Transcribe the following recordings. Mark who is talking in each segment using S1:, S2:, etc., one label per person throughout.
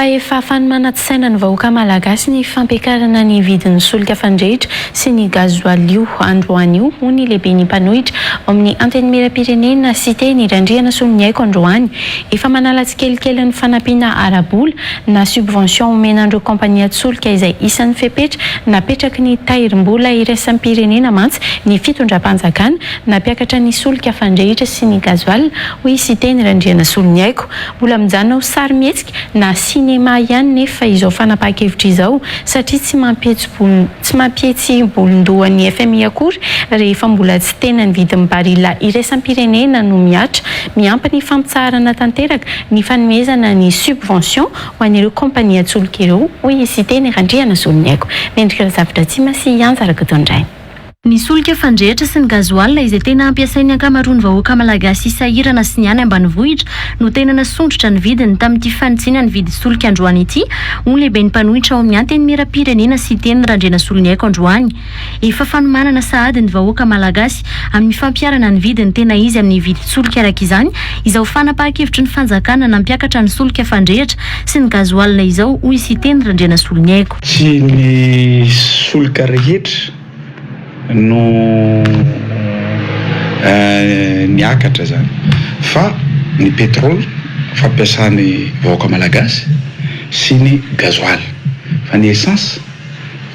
S1: fa efa fanomanatsaina ny vahoaka malagasy ny fampiakarana ny vidin'ny solika fandrehitra sy ny gazoaly io androany io ho ny lehibe ny mpanohitra ao amin'ny anteny miram-pirenena cité ny randriana solonyaiko androany efa manalatsy kelikely ny fanampiana arabola na subvention omenandreo kompania solika izay isan'ny fepetra napetraky ny tairim-bola iraisam-pirenena mantsy ny fitondram-panjakana napiakatra ny solika fandrehitra sy ny gazoaly hoy cité ny randriana solonyaiko mbola mijanona ho sary mihetsika na sinema ihany nefa izao fanapahan-kevitra izao satria tsy mampietsy bolondohan'ny FMI akory rehefa mbola tsy tena ny vidin'ny barila iraisam-pirenena no miatra miampy ny fampitsarana tanteraka ny fanomezana ny subvention ho an'ireo kompania solika ireo hoy cité ny randriana solonyaiko mendrika zavatra tsy masy anjaraka tondray.
S2: Ny solika fandrehitra sy ny gazoaly izay tena ampiasain'ny ankamaroan'ny vahoaka malagasy sahirana sy ny any ambanivohitra no tena nasondrotra ny vidiny tamin'ity fanitsiana ny vidy solika androany ity ho lehibe ny mpanohitra ao amin'ny anteny miram-pirenena cité ny randriana solonyaiko androany. Efa fanomanana sahady ny vahoaka malagasy amin'ny fampiarana ny vidiny tena izy amin'ny vidy solika araka izany izao fanapahan-kevitry ny fanjakana nampiakatra ny solika fandrehitra sy ny gazoaly izao hoy cité ny randriana solonyaiko.
S3: Tsy ny solika rehetra no niakatra zany fa ny pétrole fampiasan'ny vahoaka malagasy sy ny gazoaly fa ny essence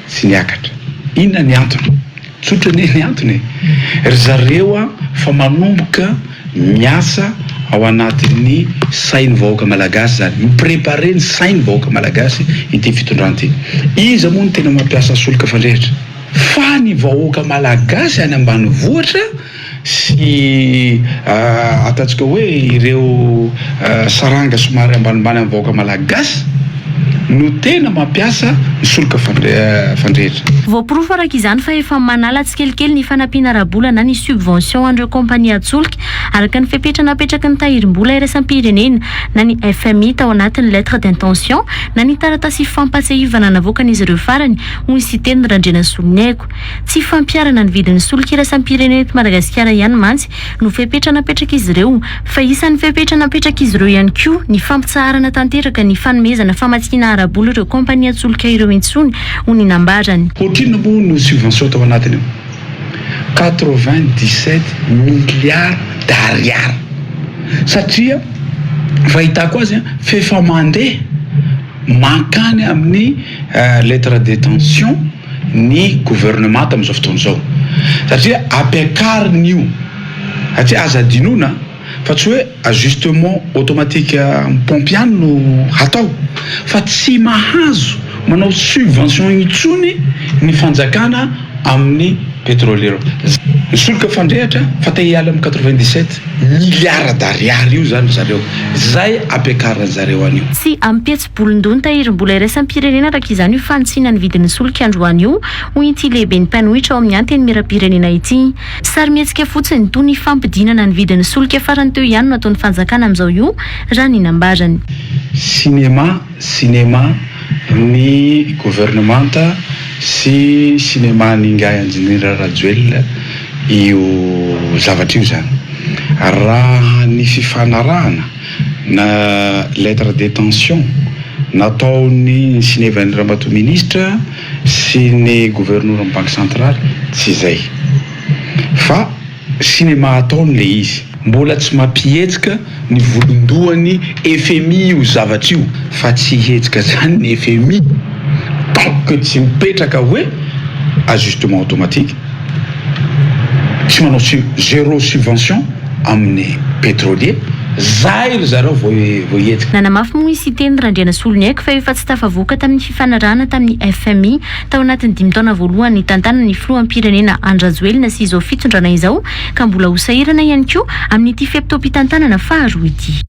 S3: tsy niakatra. Inona ny antony? Tsotra ny antony ry zareo fa manomboka miasa ao anatin'ny sain'ny vahoaka malagasy zany miprepare ny sain'ny vahoaka malagasy ity fitondrana ity. Iza moa no tena mampiasa solika fandrehitra fa ny vahoaka malagasy any ambanivohitra sy ataontsika hoe ireo saranga somary ambanimbany amin'ny vahoaka malagasy no tena mampiasa ny solika fandrehitra.
S2: Voaporofo araka izany fa efa manalatsy kelikely ny fanampiana arabola na ny subvention an'ireo kompania solika araka ny fepetra napetraky ny tahirim-bola iraisam-pirenena na ny FMI tao anatin'ny lettre d'intention na ny taratasy fampatsiahivana navoakan'izy ireo farany hoy cité ny randriana solonyaiko. Tsy fampiarana ny vidin'ny solika iraisam-pirenena eto Madagasikara ihany mantsy no fepetra napetraky izy ireo fa isan'ny fepetra napetraky izy ireo ihany koa ny fampitsarana tanteraka ny fanomezana famatsiana arabola ireo kompania solika ireo intsony ho ny nambarany.
S3: Ohatrino moa no subvention tao anatiny 97 milliards d'ariary satria fahitako azy fefa mandeha mankany amin'ny lettre d'intention ny gouvernement tamin'izao fotoana izao satria ampiakariny io satria aza adinona fa tsy hoe ajustement automatique pompiany no hatao fa tsy mahazo manao subvention intsony ny fanjakana amin'ny pétrolier. Ny solika fandrehatra fa te hiala amin'ny 97 milliards d'ariary io zany zareo zay ampiakarana zareo anio.
S2: Tsy ampietsy bolondony tahirim-bola iraisam-pirenena araka izany io fanitsina ny vidin'ny solika androany io hoy ity lehibe ny mpanohitra ao amin'ny anteny miram-pirenena ity. Sary mihetsika fotsiny toy ny fampidinana ny vidin'ny solika farany teo ihany no ataon'ny fanjakana amin'izao io raha ny nambarany. Sinema
S3: ny gouvernementa sy sinema ningay engineer Rajoelina io zavatra io zany raha ny fifanarahana na lettre d'intention nataon'ny Sinevan'ny Ramatoa ministre sy ny gouverneur amin'ny banque centrale tsy zay fa sinema ataony le izy mbola tsy mampihetsika ny volondohan'ny FMI io zavatra io fa tsy hetsika zany ny FMI tant que tsy mipetraka hoe ajustement automatique tsy manao zéro subvention amin'ny pétrolier zay ry zareo vohetsika.
S2: Nanamafy moa cité ny randriana solonyaiko fa efa tsy tafavoaka tamin'ny fifanarahana tamin'ny FMI tao anatin'ny 5 taona voalohany ny tantana ny filohampirenena Rajoelina sy izao fitondrana izao ka mbola ho sahirana ihany koa amin'ity feptom-pitantanana faharoa ity.